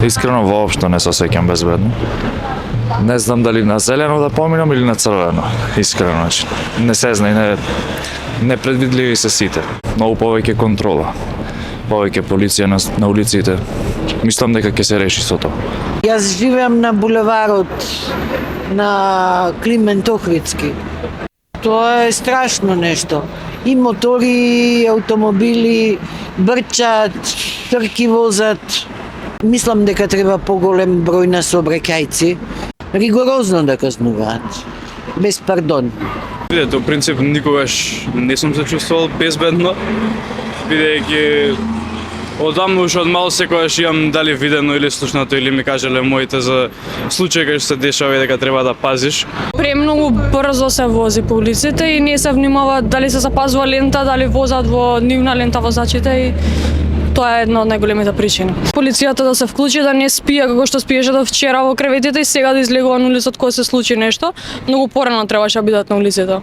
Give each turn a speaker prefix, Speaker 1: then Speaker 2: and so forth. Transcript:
Speaker 1: Искрено воопшто не се осеќам безбедно. Не знам дали на зелено да поминам или на црвено. Искрено, значи. Не се зна и непредвидливи се сите. Многу повеќе контрола. Повеќе полиција на улиците. Мислам дека ќе се реши со тоа.
Speaker 2: Јас живеам на булеварот на Климент Охридски. Тоа е страшно нешто. И мотори, и автомобили, брчат, трки возат. Мислам дека треба поголем број на сообраќајци. Ригорозно да казнуваат. Без пардон.
Speaker 3: Видете, у принцип никогаш не сум се чувствувал безбедно, бидејќи одамна уште од мал секогаш имам дали видено или слушнато или ми кажале моите за случаи кај што се дешава и дека треба да пазиш.
Speaker 4: Премногу брзо се вози по улиците и не се внимава дали се запазува лента, дали возат во нивна лента возачите и тоа е една од најголемите причини. Полицијата да се вклучи, да не спие како што спиеше до вчера во креветите и сега да излегува на улицата кога се случи нешто. Многу порано требаше да бидат на улицата.